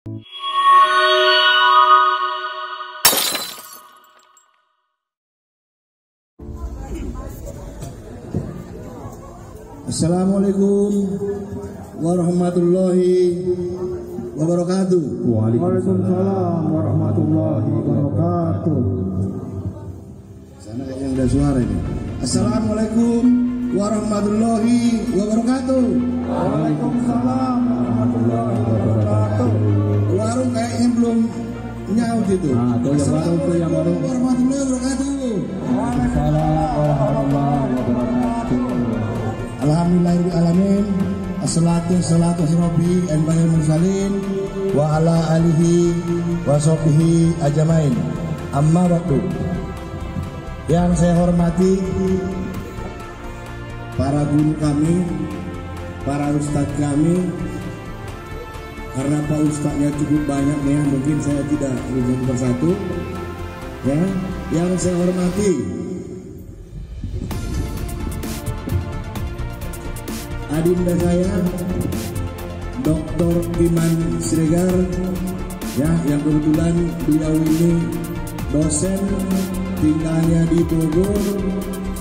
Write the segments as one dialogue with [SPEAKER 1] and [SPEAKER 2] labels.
[SPEAKER 1] Assalamualaikum warahmatullahi wabarakatuh.
[SPEAKER 2] Waalaikumsalam warahmatullahi wabarakatuh.
[SPEAKER 1] Sana kayaknya udah suara ini. Assalamualaikum warahmatullahi wabarakatuh.
[SPEAKER 2] Waalaikumsalam warahmatullahi wabarakatuh.
[SPEAKER 1] Warung kayaknya belum nyaut itu. Assalamualaikum warahmatullahi wabarakatuh.
[SPEAKER 2] Waalaikumsalam warahmatullahi wabarakatuh.
[SPEAKER 1] Alhamdulillahirrahmanirrahim. Assalatu rabbi anba'il mursalin wa ala alihi wa sahbihi ajmain. Amma ba'du. Yang saya hormati para guru kami, para ustadz kami, karena Pak Ustadznya cukup banyak ya, mungkin saya tidak satu persatu ya. Yang saya hormati adinda saya Dr. Iman Siregar ya, yang kebetulan beliau ini dosen tinggalnya di Bogor,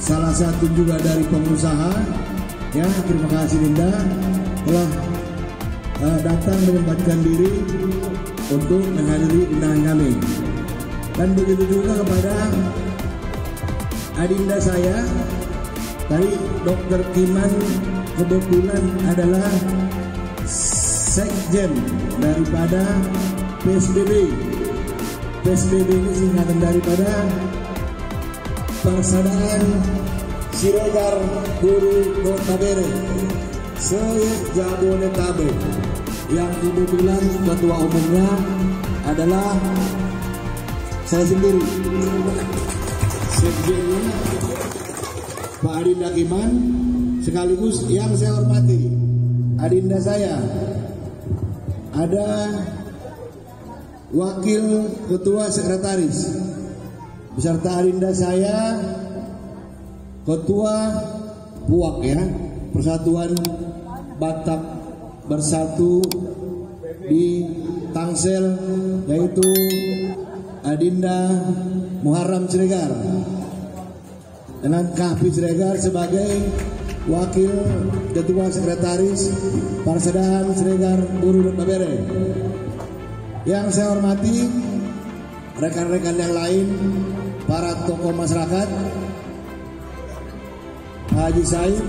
[SPEAKER 1] salah satu juga dari pengusaha ya. Terima kasih Dinda telah datang menyempatkan diri untuk menghadiri undangan kami, dan begitu juga kepada adinda saya dari Dr. Iman, kebetulan adalah sekjen daripada PSBB. PSBB ini singkatan daripada Persaudaraan Siregar Buru Notabene se-Jabodetabek, yang kebetulan ketua umumnya adalah saya sendiri, sekjennya Pak Adinda Iman. Sekaligus yang saya hormati adinda saya, ada wakil ketua sekretaris beserta adinda saya ketua PUAK ya, Persatuan Batak Bersatu di Tangsel, yaitu adinda Muharram Siregar dengan Kahfi Siregar sebagai wakil ketua sekretaris Persaudaraan Siregar Buru Notabene. Yang saya hormati rekan-rekan yang lain, para tokoh masyarakat, Haji Said,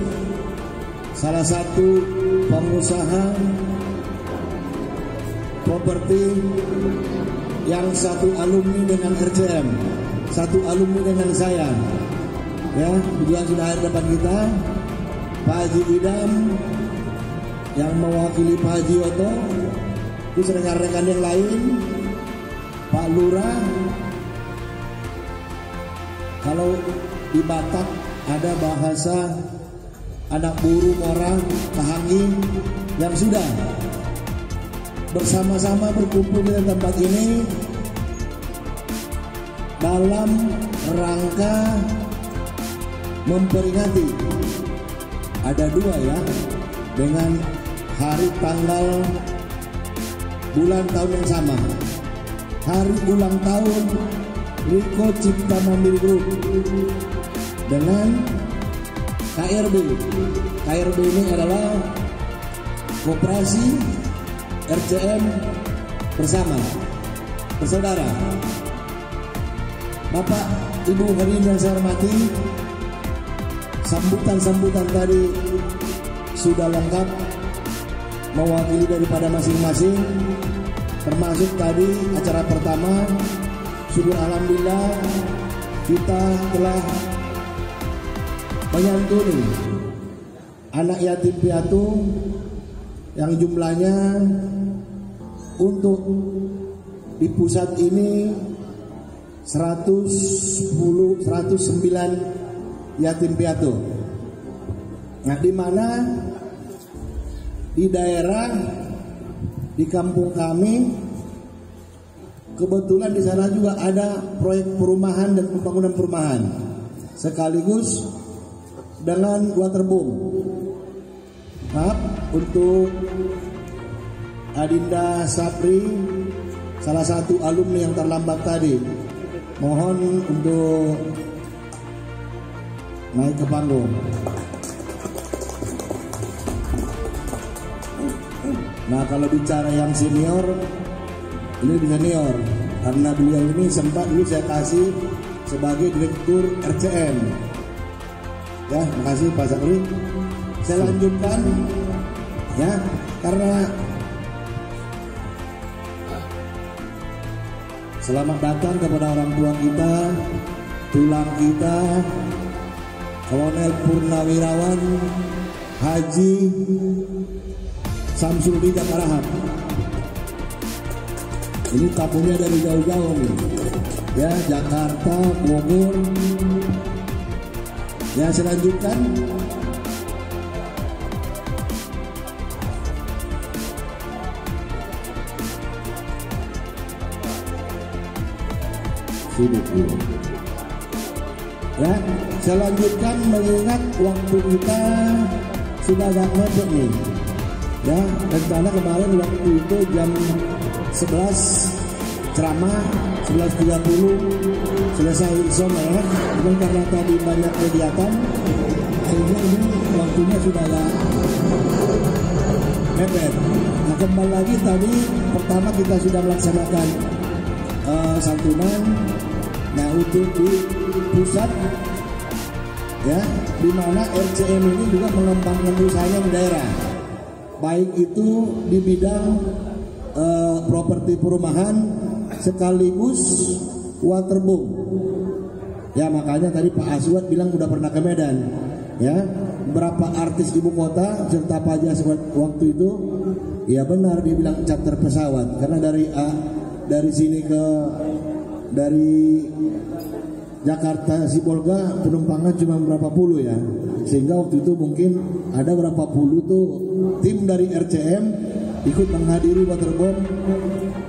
[SPEAKER 1] salah satu pengusaha properti yang satu alumni dengan RCM, satu alumni dengan saya ya, juga sudah hadir depan kita. Pak Haji Idam yang mewakili Pak Haji Oto, terus rekan-rekan yang lain, Pak Lurah. Kalau di Batak ada bahasa anak buru orang Tahangi yang sudah bersama-sama berkumpul di tempat ini dalam rangka memperingati, ada dua ya, dengan hari tanggal bulan tahun yang sama, hari ulang tahun Riko Cipta Mandiri Group dengan KRB. KRB ini adalah Koperasi RCM Bersama Bersaudara. Bapak Ibu hadirin yang saya hormati, sambutan-sambutan tadi sudah lengkap mewakili daripada masing-masing, termasuk tadi acara pertama. Syukur alhamdulillah kita telah menyantuni anak yatim piatu yang jumlahnya untuk di pusat ini 109 yatim piatu. Nah, di mana di daerah di kampung kami kebetulan di sana juga ada proyek perumahan dan pembangunan perumahan sekaligus dengan waterboom. Maaf, untuk Adinda Sapri, salah satu alumni yang terlambat tadi, mohon untuk naik ke panggung. Nah, kalau bicara yang senior, ini senior karena beliau ini sempat dulu saya kasih sebagai direktur RCM. Ya, makasih Pak Sapri. Saya lanjutkan ya, karena selamat datang kepada orang tua kita, tulang kita, Kolonel Purnawirawan Haji Samsul Dija Karahap. Ini tamunya dari jauh-jauh nih, ya, Jakarta, Bogor. Ya, saya lanjutkan. Ya, saya lanjutkan mengingat waktu kita sudah agak mepet nih. Ya, rencana kemarin waktu itu jam 11 ceramah, 11.30 selesai isoma ya. Itu karena tadi banyak kegiatan sehingga ini waktunya sudah agak mepet. Nah, kembali lagi tadi pertama kita sudah melaksanakan santunan. Nah, untuk di pusat ya, di mana RCM ini juga mengembangkan usahanya di daerah, baik itu di bidang properti perumahan sekaligus waterboom. Ya, makanya tadi Pak Aswad bilang udah pernah ke Medan. Ya, berapa artis ibu kota serta Pak Jaswad waktu itu, ya benar dia bilang charter pesawat karena dari sini ke dari Jakarta Sibolga penumpangnya cuma berapa puluh ya, sehingga waktu itu mungkin ada berapa puluh tuh tim dari RCM ikut menghadiri waterboom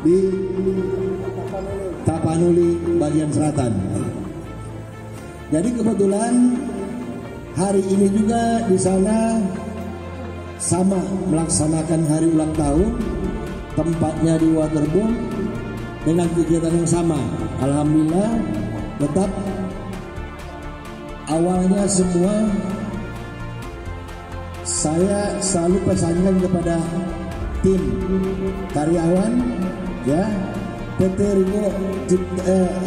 [SPEAKER 1] di Tapanuli bagian selatan. Jadi kebetulan hari ini juga di sana sama melaksanakan hari ulang tahun, tempatnya di waterboom dengan kegiatan yang sama. Alhamdulillah, tetap awalnya semua saya selalu pesankan kepada tim karyawan ya, PT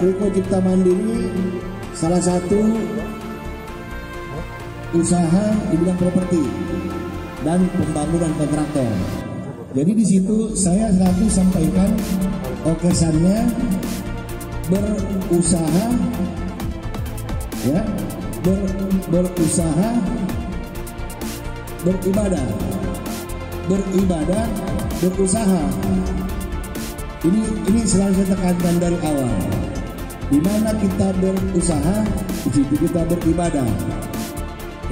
[SPEAKER 1] Riko Cipta Mandiri salah satu usaha di bidang properti dan pembangunan kontraktor. Jadi di situ saya selalu sampaikan okesannya berusaha ya, berusaha, beribadah, berusaha. Ini selalu saya tekankan dari awal. Di mana kita berusaha, di situ kita beribadah.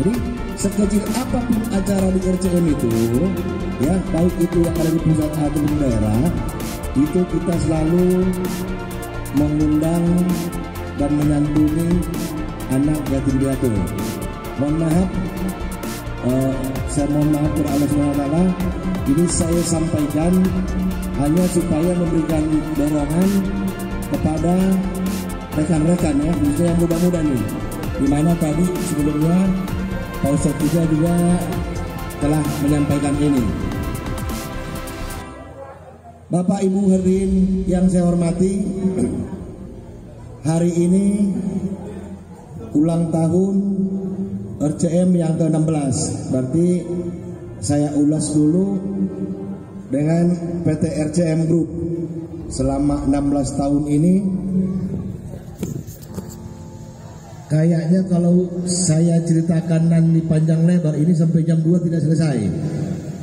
[SPEAKER 1] Jadi sekecil apapun acara di RCM itu, ya, baik itu yang ada di pusat atau di daerah, itu kita selalu mengundang dan menyantuni anak yatim piatu. Mohon maaf, saya mohon maaf kepada Allah SWT. Ini saya sampaikan hanya supaya memberikan dorongan kepada rekan-rekan ya, khususnya yang muda-muda nih. Dimana tadi sebelumnya Pak Ustadz juga telah menyampaikan ini. Bapak Ibu hadirin yang saya hormati, hari ini ulang tahun RCM yang ke-16. Berarti saya ulas dulu dengan PT RCM Group selama 16 tahun ini. Kayaknya kalau saya ceritakan nanti panjang lebar ini sampai jam 2 tidak selesai.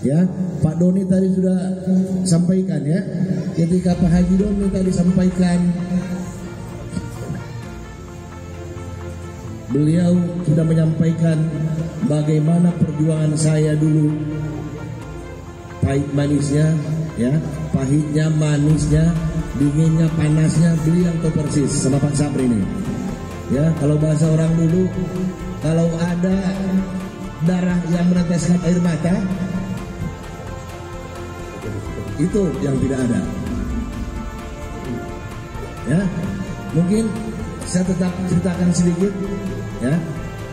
[SPEAKER 1] Ya, Pak Doni tadi sudah sampaikan ya. Ketika Pak Haji Doni tadi sampaikan, beliau sudah menyampaikan bagaimana perjuangan saya dulu, pahit manisnya, ya, pahitnya, manisnya, dinginnya, panasnya, beliau tahu persis sama Pak Sapri ini. Ya, kalau bahasa orang dulu, kalau ada darah yang meneteskan air mata, Itu yang tidak ada. Ya, mungkin saya tetap ceritakan sedikit. Ya,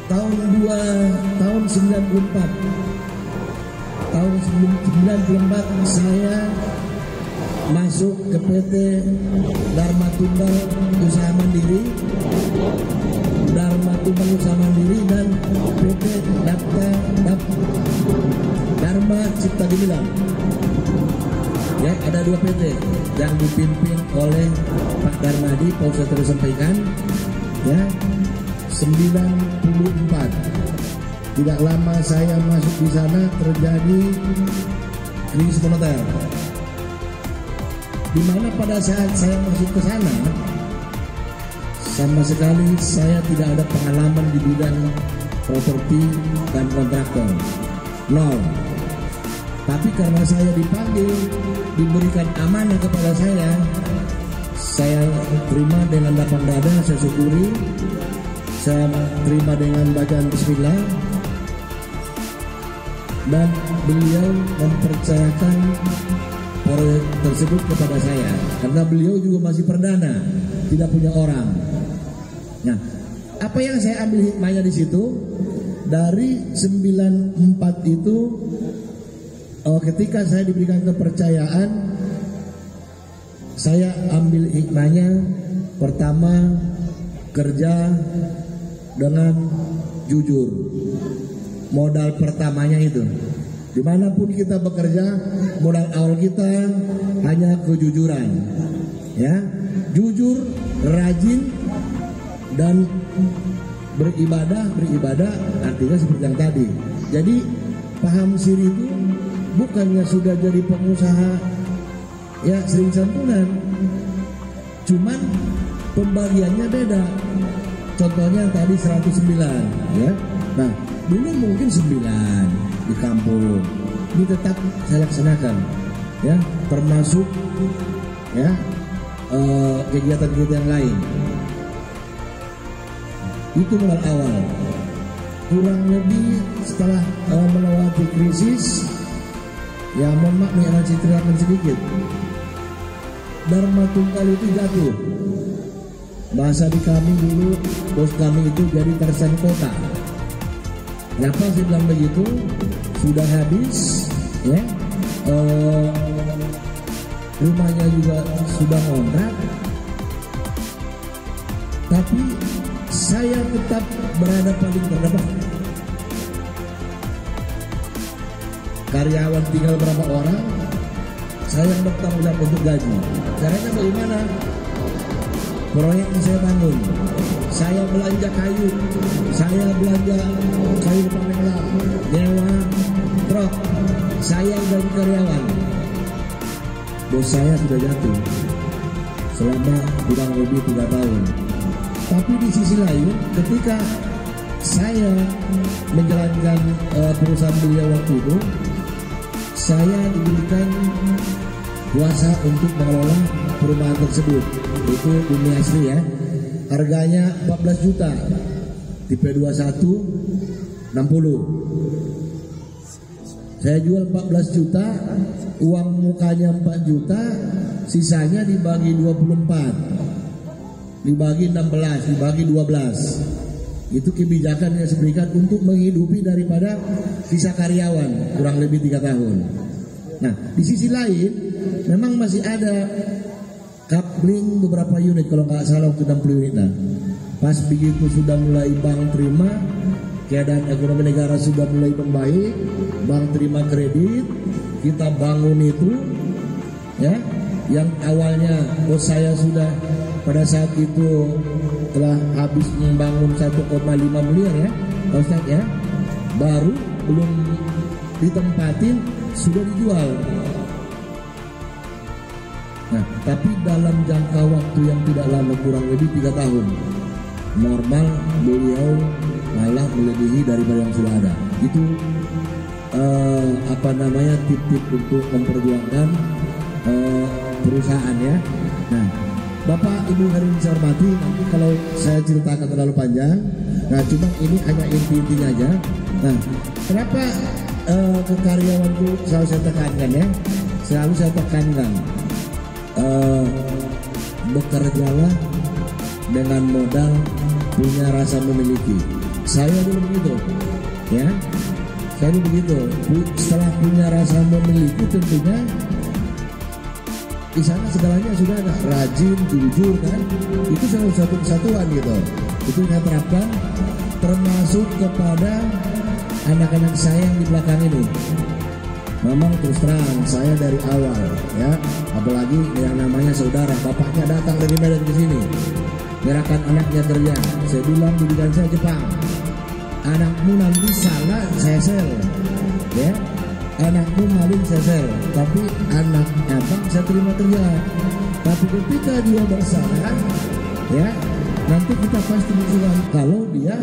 [SPEAKER 1] tahun 94 saya masuk ke PT Dharma Tunggal Usaha Mandiri dan PT Dharma Cipta Gemilang. Ya, ada 2 PT yang dipimpin oleh Pak Darmadi, Pak Ustadz terus sampaikan. Ya, 94. Tidak lama saya masuk di sana terjadi krisis moneter. Di mana pada saat saya masuk ke sana, sama sekali saya tidak ada pengalaman di bidang properti dan kontraktor. Nol. Tapi karena saya dipanggil, diberikan amanah kepada saya terima dengan lapang dada, saya syukuri, saya terima dengan bacaan bismillah, dan beliau mempercayakan proyek tersebut kepada saya karena beliau juga masih perdana, tidak punya orang. Nah, apa yang saya ambil hikmahnya di situ dari 94 itu, ketika saya diberikan kepercayaan, saya ambil hikmahnya. Pertama, kerja dengan jujur. Modal pertamanya itu, dimanapun kita bekerja, modal awal kita hanya kejujuran. Ya, jujur, rajin, dan beribadah artinya seperti yang tadi. Jadi paham siri itu bukannya sudah jadi pengusaha ya sering santunan, cuman pembagiannya beda. Contohnya tadi 109 ya. Nah, dulu mungkin 9 di kampung. Ini tetap saya laksanakan ya, termasuk ya kegiatan-kegiatan yang lain. Itu modal awal. Kurang lebih setelah melewati krisis, ya mohon maaf nih, saya ceritakan sedikit. Dharma Tunggal itu jatuh. Bahasa di kami dulu, bos kami itu jadi Tarzan kota. Kenapa saya bilang begitu? Sudah habis, ya. Rumahnya juga sudah ngontrak, tapi saya tetap berada paling terdepan. Karyawan tinggal berapa orang, saya yang bertanggung jawab untuk gaji. Caranya bagaimana? Proyek yang saya bangun, saya belanja kayu, saya belanja kayu pamelan, nyewa truk, saya dan karyawan. Bos saya sudah jatuh selama kurang lebih 3 tahun. Tapi di sisi lain, ketika saya menjalankan perusahaan beliau waktu itu, saya diberikan kuasa untuk mengelola perumahan tersebut. Itu Bumi Asri ya. Harganya 14 juta. Tipe 21 60. Saya jual 14 juta, uang mukanya 4 juta, sisanya dibagi 24. Dibagi 16, dibagi 12. Itu kebijakan yang saya berikan untuk menghidupi daripada sisa karyawan kurang lebih 3 tahun. Nah, di sisi lain memang masih ada coupling beberapa unit, kalau nggak salah waktu 60 unit. Nah, pas begitu sudah mulai bank terima, keadaan ekonomi negara sudah mulai membaik, bank terima kredit, kita bangun itu ya, yang awalnya saya sudah pada saat itu telah habis membangun 1,5 miliar ya Pak Ustadz ya, baru belum ditempatin sudah dijual. Nah, tapi dalam jangka waktu yang tidak lama, kurang lebih 3 tahun, normal beliau malah melebihi daripada yang sudah ada. Itu tip-tip untuk memperjuangkan perusahaan ya. Nah, Bapak Ibu hadirin saya hormati, nanti kalau saya ceritakan terlalu panjang. Nah, cuma ini hanya inti-intinya aja. Nah, kenapa kekaryawan itu selalu saya tekankan ya? selalu saya tekankan, bekerjalah dengan modal punya rasa memiliki. Saya dulu begitu, ya. Saya dulu begitu. Setelah punya rasa memiliki, tentunya di sana segalanya sudah ada. Rajin, jujur, kan? Itu salah satu kesatuan gitu. Itu saya terapkan, termasuk kepada anak-anak saya yang di belakang ini. Memang terus terang saya dari awal, ya, apalagi yang namanya saudara, bapaknya datang dari Medan ke sini, menyerahkan anaknya kerja. Saya bilang didikan saya Jepang, anakmu nanti salah saya sel, ya, anakmu maling saya sel, tapi anak abang saya terima kerja. Tapi ketika dia bersalah, ya, nanti kita pasti musuhan. Kalau dia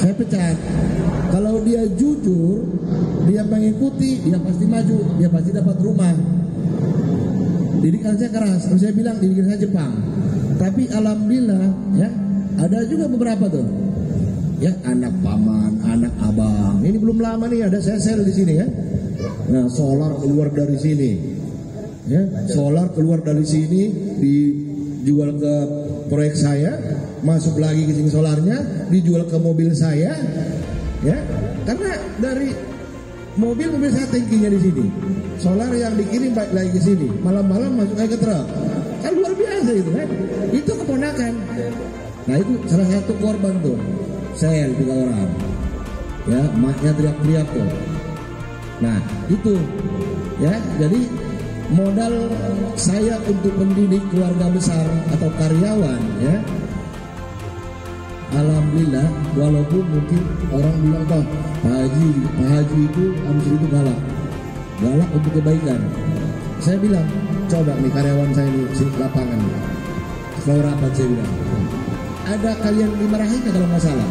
[SPEAKER 1] saya pecat. Kalau dia jujur, dia mengikuti, dia pasti maju, dia pasti dapat rumah. Didikan saya keras, kalau saya bilang didikan saya Jepang. Tapi alhamdulillah, ya, ada juga beberapa tuh, ya, anak paman, anak abang. Ini belum lama nih ada saya sel di sini, ya. Nah, solar keluar dari sini, ya, solar keluar dari sini dijual ke proyek saya, masuk lagi ke sini solarnya, dijual ke mobil saya. Ya, karena dari mobil saya tankinya di sini, solar yang dikirim balik lagi ke sini, malam-malam masuk lagi ke truk, kan luar biasa itu kan, itu keponakan. Nah itu salah satu korban tuh, sel 3 orang, ya, maknya teriak-teriak tuh. Nah itu, ya, jadi modal saya untuk mendidik keluarga besar atau karyawan, ya. Alhamdulillah, walaupun mungkin orang bilang, Pak Haji itu Amsri itu galak untuk kebaikan. Saya bilang, coba nih karyawan saya di lapangan, kalau rapat saya bilang, ada kalian dimarahin kalau nggak salah?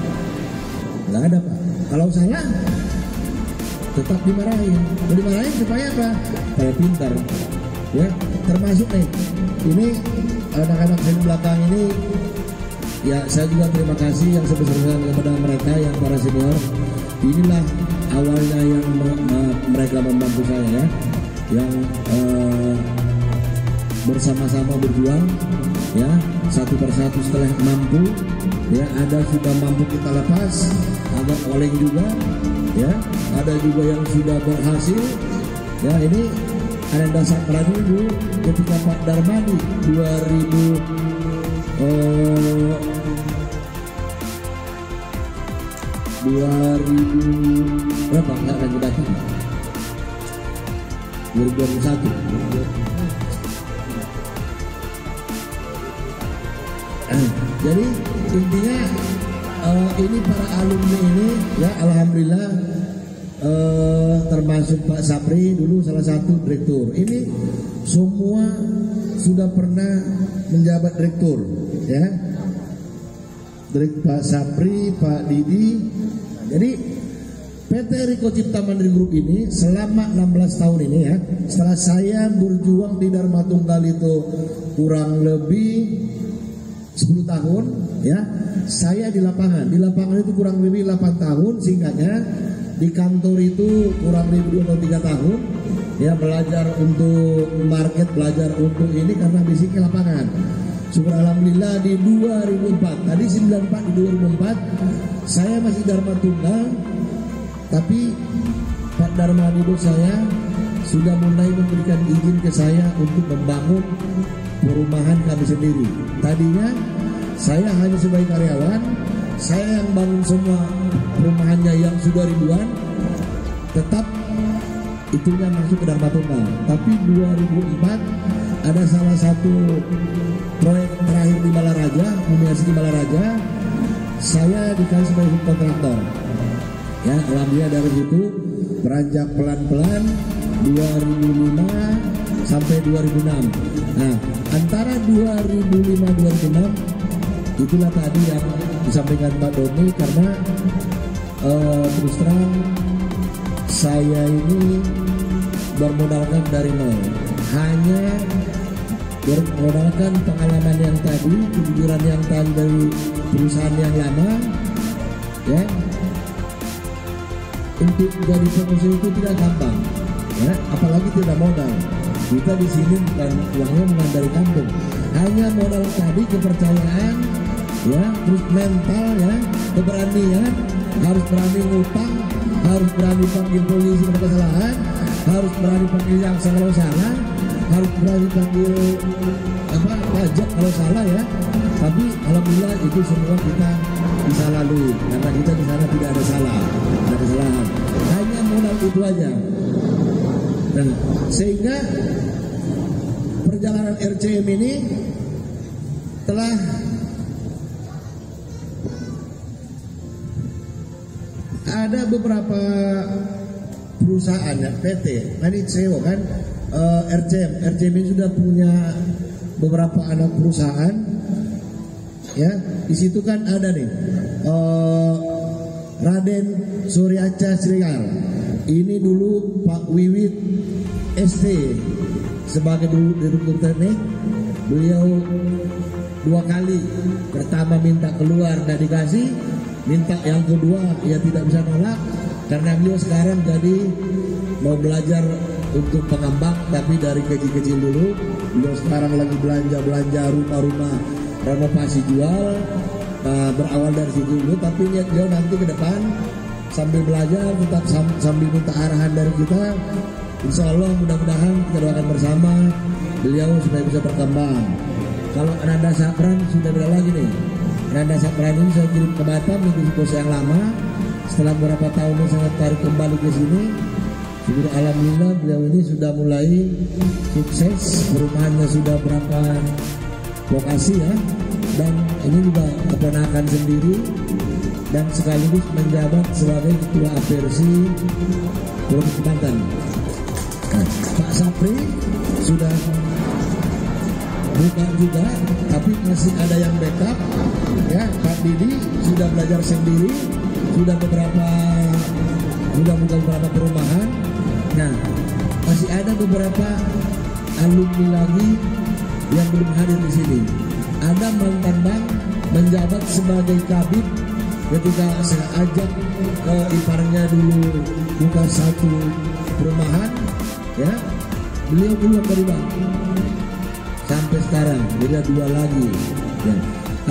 [SPEAKER 1] Nggak ada, Pak. Kalau salah, tetap dimarahin. Dimarahin supaya apa? Supaya pintar, ya. Termasuk nih, ini anak-anak di belakang ini. Ya, saya juga terima kasih yang sebesar-besarnya kepada mereka yang para senior. Inilah awalnya yang mereka membantu saya, ya, yang bersama-sama berjuang, ya, satu persatu setelah mampu, ya, ada sudah mampu kita lepas, ada oleng juga, ya, ada juga yang sudah berhasil, ya. Ini ada dasar dulu ketika Pak Darmadi 2000 berapa nggak lagi datang 2021. Jadi intinya ini para alumni ini, ya, alhamdulillah, termasuk Pak Sapri dulu salah satu direktur. Ini semua sudah pernah menjabat direktur, ya. Pak Sapri, Pak Didi. Jadi PT Riko Cipta Mandiri Group ini selama 16 tahun ini, ya, setelah saya berjuang di Dharma Tunggal itu kurang lebih 10 tahun, ya, saya di lapangan itu kurang lebih 8 tahun, singkatnya di kantor itu kurang lebih 2 atau 3 tahun, ya, belajar untuk market, belajar untuk ini karena basicnya lapangan. Syukur alhamdulillah di 2004, tadi 94, di 2004 saya masih Dharma Tunggal, tapi Pak Darmadi bos saya sudah mulai memberikan izin ke saya untuk membangun perumahan kami sendiri. Tadinya saya hanya sebagai karyawan, saya yang bangun semua perumahannya yang sudah ribuan, tetap itunya masuk ke Dharma Tunggal. Tapi 2004 ada salah satu proyek terakhir di Balaraja, Bumi di Balaraja, saya dikasih sebagai subkontraktor. Ya, alhamdulillah dari situ beranjak pelan-pelan 2005 sampai 2006. Nah, antara 2005-2006 itulah tadi yang disampaikan Pak Doni, karena terus terang saya ini bermodalkan dari nol, hanya bermodalkan pengalaman yang tadi, kejujuran yang tadi dari perusahaan yang lama, ya. Untuk jadi pengusaha itu tidak gampang, ya, apalagi tidak modal. Kita di sini bukan dari kampung, hanya modal tadi kepercayaan, ya, terus mental, ya, keberanian, harus berani ngutang, harus berani panggil polisi kalau kesalahan, harus berani panggil yang kalau salah, harus berani panggil pajak kalau salah, ya. Tapi alhamdulillah itu semua kita bisa lalui karena kita di sana tidak ada salah, tidak ada kesalahan. Hanya modal itu aja. Nah, sehingga perjalanan RCM ini telah ada beberapa perusahaan, ya, PT, tadi CEO kan, RCM ini sudah punya beberapa anak perusahaan, ya. Di situ kan ada nih Raden Suryaca Siregar. Ini dulu Pak Wiwit ST sebagai direktur teknik. Beliau 2 kali, pertama minta keluar dan dikasih, minta yang kedua ya tidak bisa nolak karena beliau sekarang jadi mau belajar untuk pengembang tapi dari kecil-kecil dulu. Beliau sekarang lagi belanja rumah-rumah renovasi jual, berawal dari situ dulu, tapi niat beliau nanti ke depan sambil belajar tetap sambil minta arahan dari kita. Insya Allah mudah-mudahan kita doakan bersama beliau supaya bisa berkembang. Kalau Ananda Sapran sudah beda lagi nih. Ananda Sapran ini saya kirim ke Batam mengikuti kurs yang lama. Setelah beberapa tahun ini saya tarik kembali ke sini. Sudah alhamdulillah beliau ini sudah mulai sukses. Perumahannya sudah berapa lokasi, ya. Dan ini juga keponakan sendiri dan sekaligus menjabat sebagai ketua APRSI Provinsi Banten. Nah, Pak Sapri sudah buka juga, tapi masih ada yang backup, ya. Pak Didi sudah belajar sendiri, sudah buka beberapa perumahan. Nah, masih ada beberapa alumni lagi yang belum hadir di sini. Ada mantan bank menjabat sebagai kabid ketika saya ajak ke iparnya dulu buka satu perumahan, ya. Beliau keluar dari bank sampai sekarang, jadi 2 lagi, ya.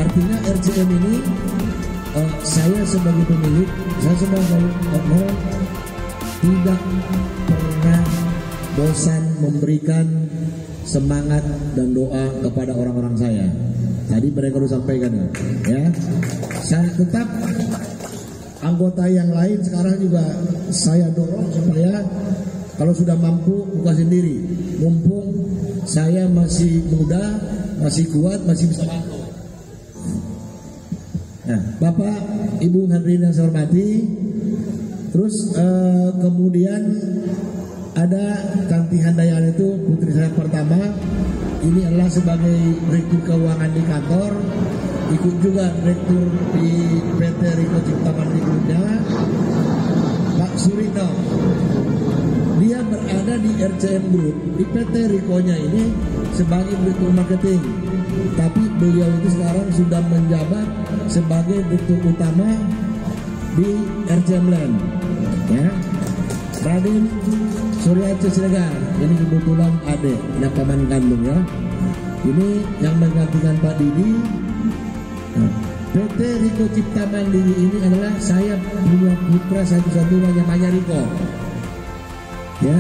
[SPEAKER 1] Artinya RCM ini saya sebagai pemilik, saya sebagai owner tidak pernah bosan memberikan semangat dan doa kepada orang-orang saya. Tadi mereka sudah sampaikan, ya. Saya tetap anggota yang lain sekarang juga saya dorong supaya kalau sudah mampu buka sendiri. Mumpung saya masih muda, masih kuat, masih bisa bantu. Nah, Bapak, Ibu hadirin yang saya hormati, terus kemudian ada Kanti Handayani, itu putri saya pertama. Ini adalah sebagai direktur keuangan di kantor, ikut juga direktur di PT Riko Cipta Mandirinya. Pak Surino, dia berada di RCM Group, di PT Riko-nya ini sebagai direktur marketing, tapi beliau itu sekarang sudah menjabat sebagai direktur utama di RCM Land, ya. Raden Suryaca Siregar, ini kebetulan adik, anak paman kandung, ya. Ini yang menggantikan Pak Didi. Nah, PT Riko Cipta Mandiri ini adalah saya punya putra satu-satunya namanya Riko, ya.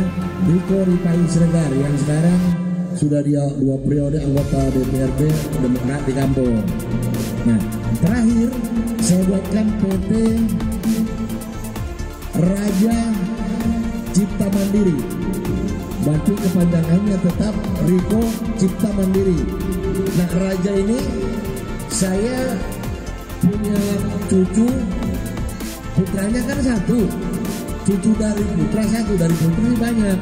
[SPEAKER 1] Riko Ripai Siregar yang sekarang sudah dia 2 periode anggota DPRD Demokrat di kampung. Nah, terakhir saya buatkan PT Raja Cipta Mandiri, berarti kepanjangannya tetap Riko Cipta Mandiri. Nah, Raja ini saya punya cucu, putranya kan 1, cucu dari putra 1, dari putri banyak.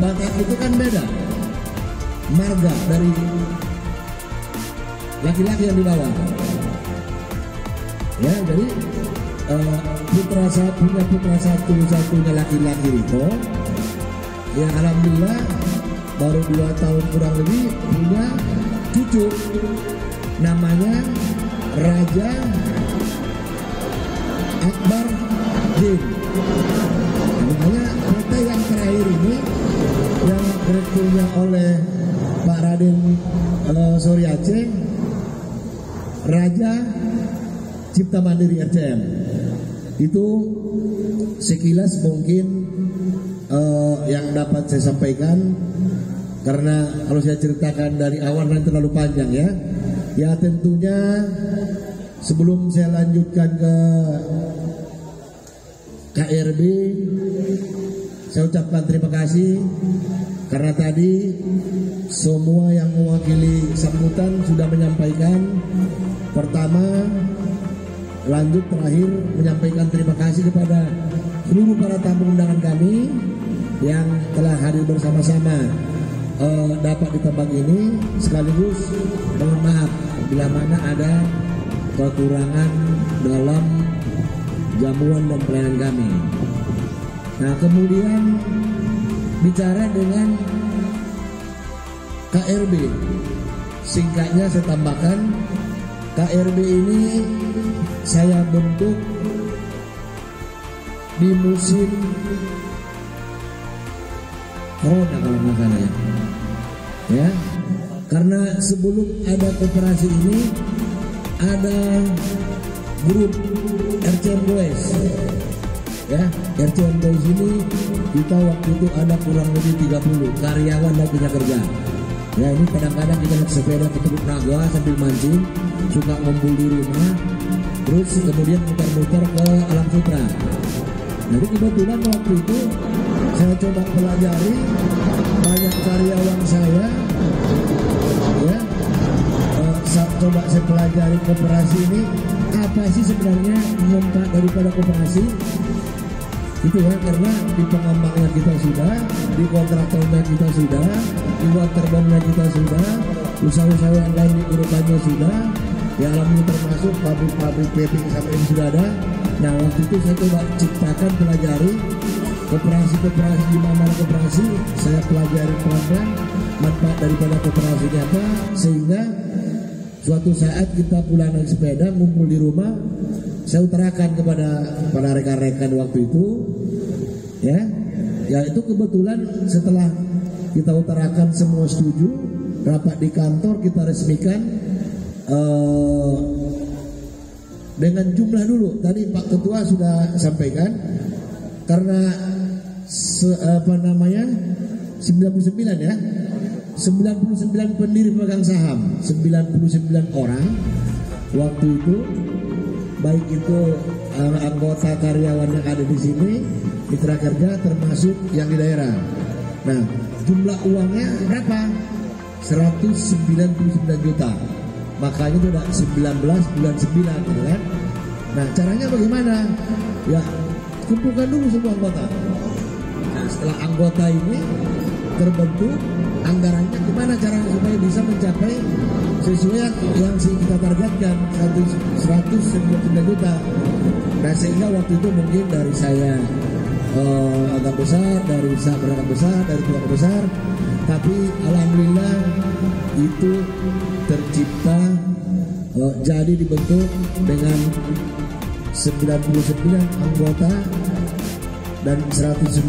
[SPEAKER 1] Batak itu kan beda, marga dari laki-laki yang dibawa, ya. Jadi punya putra satu-satunya laki-laki Riko, ya. Alhamdulillah baru 2 tahun kurang lebih punya cucu namanya Raja Akbar Din. Makanya PT yang terakhir ini yang direkturnya oleh Pak Raden Suryace, Raja Cipta Mandiri RCM. Itu sekilas mungkin yang dapat saya sampaikan, karena kalau saya ceritakan dari awal nanti terlalu panjang ya. Ya tentunya sebelum saya lanjutkan ke KRB, saya ucapkan terima kasih karena tadi semua yang mewakili sambutan sudah menyampaikan. Pertama, lanjut terakhir menyampaikan terima kasih kepada seluruh para tamu undangan kami yang telah hadir bersama-sama dapat di tempat ini, sekaligus mohon maaf bila mana ada kekurangan dalam jamuan dan pelayanan kami. Nah, kemudian bicara dengan KRB, singkatnya saya tambahkan, KRB ini saya bentuk di musim Corona kalau nggak salah ya. Karena sebelum ada koperasi ini ada grup RCM Boys ya. RCM Boys ini kita waktu itu ada kurang lebih 30 karyawan dan punya kerja ya. Ini kadang-kadang kita naik sepeda ke Teluk Naga sambil mancing, suka ngumpul di rumah, terus kemudian muter-muter ke Alam Sutra. Jadi kebetulan waktu itu saya coba pelajari banyak karyawan saya ya, coba saya pelajari koperasi ini apa sih sebenarnya manfaat daripada koperasi itu ya. Karena di pengembangnya kita sudah, di kontraktornya kita sudah, di waterbombnya kita sudah, usaha-usaha yang lain di urutannya sudah ya, alhamdulillah termasuk pabrik-pabrik paving sama ini sudah ada. Nah waktu itu saya coba ciptakan, pelajari koperasi di mana koperasi, saya pelajari pelan-pelan manfaat daripada koperasi ini apa, sehingga suatu saat kita pulang naik sepeda ngumpul di rumah, saya utarakan kepada para rekan-rekan waktu itu ya itu kebetulan setelah kita utarakan semua setuju, rapat di kantor kita resmikan dengan jumlah dulu. Tadi Pak Ketua sudah sampaikan, karena 99 ya, 99 pendiri pemegang saham, 99 orang waktu itu, baik itu anggota karyawan yang ada di sini, mitra kerja termasuk yang di daerah. Nah, jumlah uangnya berapa? 199 juta. Makanya itu udah 19 bulan 9 gitu kan. Nah, caranya bagaimana? Ya, kumpulkan dulu semua anggota. Nah, setelah anggota ini terbentuk, anggarannya gimana caranya supaya bisa mencapai sesuai yang kita targetkan 199 juta. Nah, sehingga waktu itu mungkin dari saya agak besar, dari saya beragam besar, dari keluarga besar, tapi alhamdulillah itu tercipta jadi dibentuk dengan 99 anggota dan 199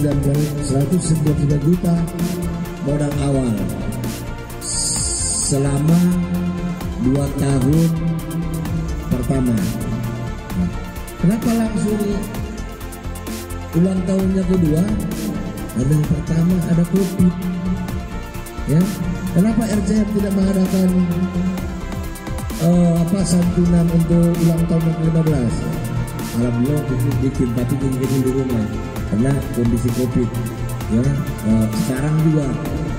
[SPEAKER 1] juta modal awal selama 2 tahun pertama. Kenapa langsung ulang tahunnya kedua? Karena yang pertama ada COVID ya. Kenapa RCM tidak mengadakan santunan untuk ulang tahun yang ke-15? Alhamdulillah bikin, tapi bikin di rumah karena kondisi COVID ya. Sekarang juga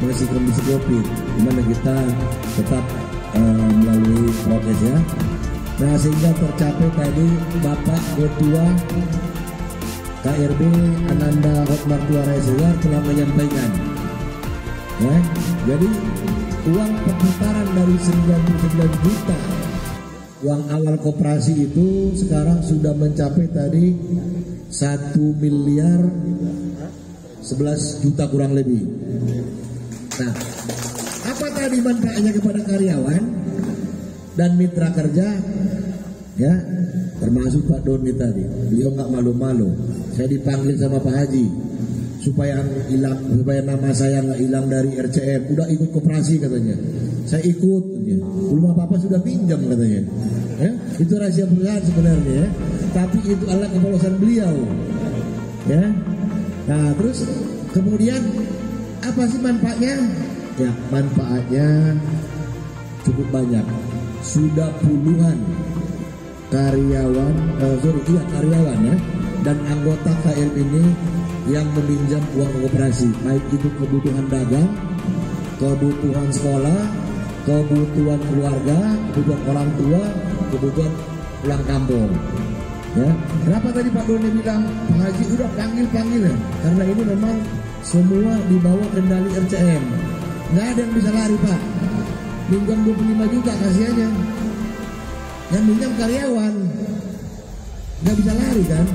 [SPEAKER 1] masih kondisi COVID, dimana kita tetap melalui prokes ya. Nah, sehingga tercapai tadi Bapak Ketua KRB Ananda Hotmartua Raisegar telah menyampaikan ya. Jadi uang perputaran dari 99 juta uang awal koperasi itu sekarang sudah mencapai tadi 1 miliar 11 juta kurang lebih. Nah, apa tadi manfaatnya kepada karyawan dan mitra kerja ya, termasuk Pak Doni tadi. Beliau nggak malu-malu, saya dipanggil sama Pak Haji supaya hilang, supaya nama saya nggak hilang dari RCM. Udah ikut koperasi katanya. Saya ikut, belum apa-apa sudah pinjam katanya. Ya, itu rahasia perusahaan sebenarnya. Ya. Tapi itu adalah kepolosan beliau. Ya, nah terus kemudian apa sih manfaatnya? Ya, manfaatnya cukup banyak. Sudah puluhan karyawan ya, dan anggota KM ini yang meminjam uang koperasi, baik itu kebutuhan dagang, kebutuhan sekolah, kebutuhan keluarga, kebutuhan orang tua, kebutuhan pulang kampung. Ya, kenapa tadi Pak Doni bilang Pak Haji udah panggil ya? Karena ini memang semua di bawah kendali RCM. Nggak ada yang bisa lari Pak. Minjam 25 juta kasih aja. Yang minjam karyawan, nggak bisa lari kan?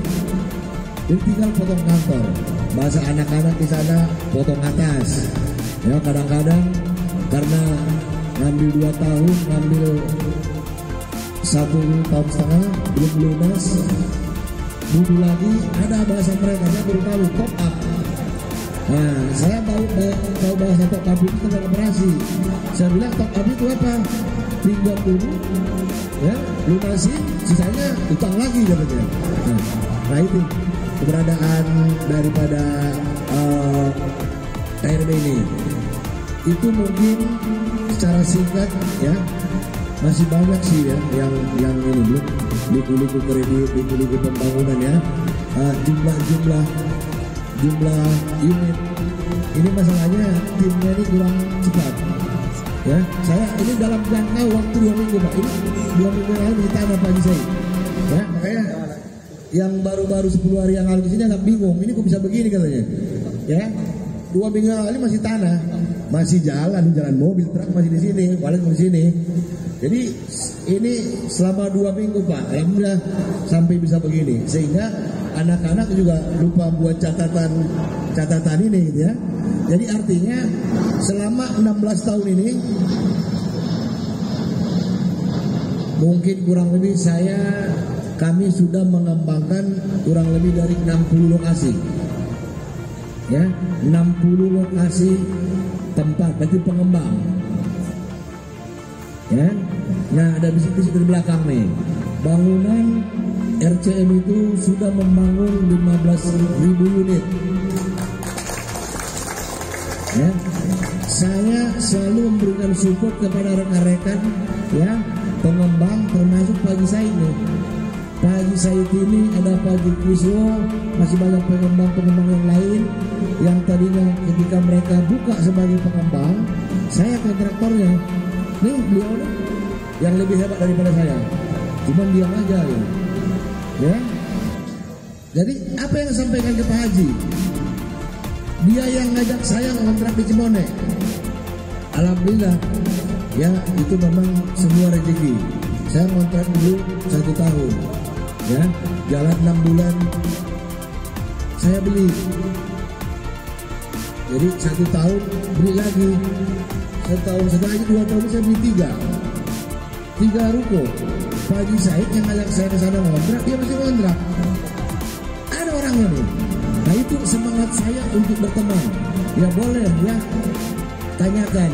[SPEAKER 1] Jadi tinggal potong kantor. Bahasa anak-anak di sana potong atas. Ya kadang-kadang karena ngambil 2 tahun, ngambil 1,5 tahun belum lunas, butuh lagi. Ada bahasa mereka, saya baru tahu top up. Nah, saya tahu bahasa top up itu tentang operasi. Saya bilang top up itu apa? Pinjam dulu, ya, lunasin, sisanya utang lagi katanya. Nah itu keberadaan daripada KRB ini. Itu mungkin secara singkat ya. Masih banyak sih ya yang ini belum liku-liku kredit, liku-liku pembangunan ya. Jumlah unit. Ini masalahnya timnya ini kurang cepat. Ya, saya ini dalam jangka waktu 2 minggu Pak. Ini 2 minggu lalu ditanya Pak Haji Said. Ya, makanya yang baru-baru 10 hari yang lalu di sini agak bingung. Ini kok bisa begini katanya. Ya, 2 minggu lalu masih tanah, masih jalan mobil, truk masih di sini, paling di sini. Jadi ini selama 2 minggu Pak, alhamdulillah sampai bisa begini. Sehingga anak-anak juga lupa buat catatan ini gitu ya. Jadi artinya selama 16 tahun ini mungkin kurang lebih kami sudah mengembangkan kurang lebih dari 60 lokasi. Ya, 60 lokasi tempat berarti pengembang. Ya. Nah, ada bisik-bisik di belakang nih. Bangunan RCM itu sudah membangun 15.000 unit. Ya. Saya selalu memberikan support kepada rekan-rekan ya, pengembang termasuk Pak Haji Said nih. Pak Haji Said ini ada Pak Haji Kiswo, masih banyak pengembang-pengembang yang lain yang tadinya ketika mereka buka sebagai pengembang, saya kontraktornya. Nih beliau nih yang lebih hebat daripada saya, cuma diam aja ya. Jadi apa yang sampaikan ke Pak Haji? Dia yang ngajak saya ngontrak di Cimone. Alhamdulillah ya, itu memang semua rezeki. Saya ngontrak dulu 1 tahun ya, jalan 6 bulan saya beli. Jadi 1 tahun beli lagi, 1 tahun setelah itu 2 tahun saya beli 3 ruko. Pak Haji Said yang ngajak saya ke sana ngontrak, dia masih ngontrak. Ada orangnya nih. Nah itu semangat saya untuk berteman. Ya boleh ya, tanyakan.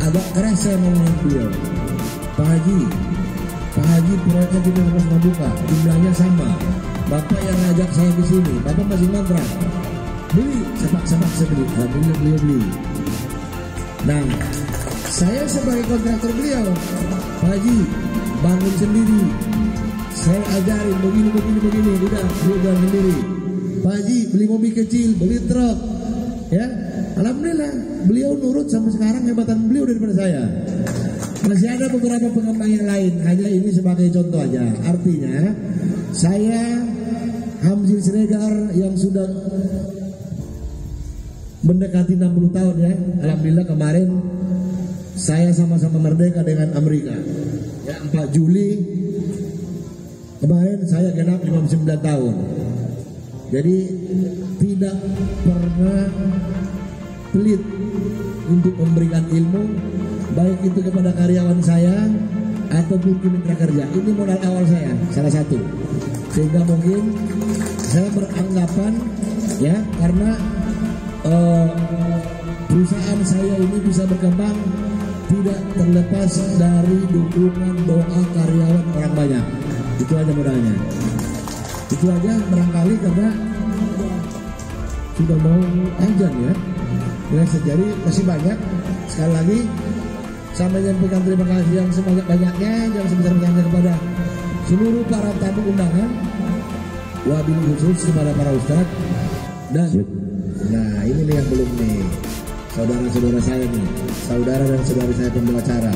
[SPEAKER 1] Agak keras saya ngomong beliau. Pak Haji proyeknya kita harus membuka, jumlahnya sama. Bapak yang ngajak saya ke sini, Bapak masih ngontrak. Beli, sepak-sepak saya beli. Alhamdulillah beliau beli. Nah, saya sebagai kontraktor beliau, Pak Haji bangun sendiri. Saya ajarin begini, udah beliau jalan sendiri. Pak Haji beli mobil kecil, beli truk, ya. Alhamdulillah beliau nurut sampai sekarang, hebatan beliau daripada saya. Masih ada beberapa pengembang yang lain, hanya ini sebagai contoh aja. Artinya saya Hamzil Siregar yang sudah mendekati 60 tahun ya. Alhamdulillah kemarin saya sama-sama merdeka dengan Amerika. Ya 4 Juli kemarin saya genap 59 tahun. Jadi tidak pernah pelit untuk memberikan ilmu, baik itu kepada karyawan saya ataupun ke mitra kerja. Ini modal awal saya, salah satu. Sehingga mungkin saya beranggapan ya, karena perusahaan saya ini bisa berkembang tidak terlepas dari dukungan doa karyawan orang banyak. Itu aja modalnya. Itu aja barangkali karena sudah mau azan ya. Jadi masih banyak. Sekali lagi saya menyampaikan terima kasih yang sebanyak-banyaknya, yang sebesar-besarnya kepada seluruh para tamu undangan, wabil khusus kepada para ustadz dan nah ini nih yang belum nih saudara-saudara saya nih, saudara dan saudari saya pembawa acara.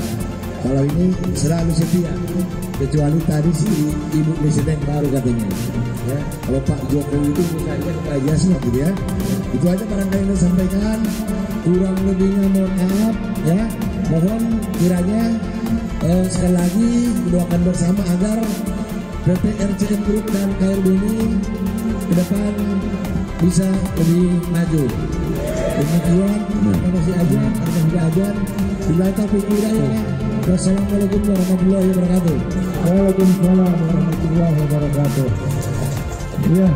[SPEAKER 1] Kalau ini selalu setia, kecuali tadi si Ibu Presiden baru katanya. Ya, kalau Pak Jokowi itu kayaknya kepada semua gitu ya. Itu aja barangkali yang saya sampaikan. Kurang lebihnya mohon maaf ya. Mohon kiranya sekali lagi doakan bersama agar PT RCM Group dan KRB ini ke depan bisa lebih maju. Demikian, terima kasih ajan, terima kasih ajan. Bila taufiq hidayah. Wassalamualaikum warahmatullahi wabarakatuh.
[SPEAKER 2] Waalaikumsalam warahmatullahi wabarakatuh. Iya,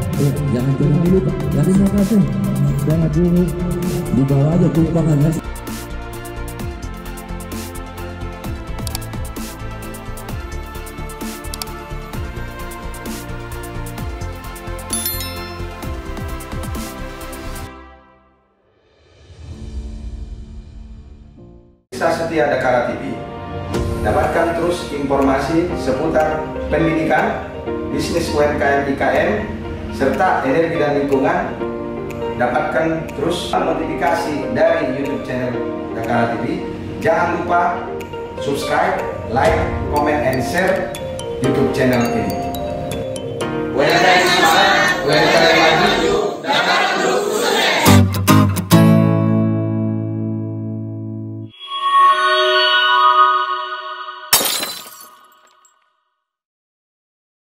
[SPEAKER 2] jangan turun dulu Pak. Terima kasih. Jangan dulu. Di bawah aja tuh tangannya.
[SPEAKER 3] Setia Dakara TV. Dapatkan terus informasi seputar pendidikan, bisnis UMKM IKM, serta energi dan lingkungan. Dapatkan terus notifikasi dari YouTube channel Dakara TV. Jangan lupa subscribe, like, comment, and share YouTube channel ini.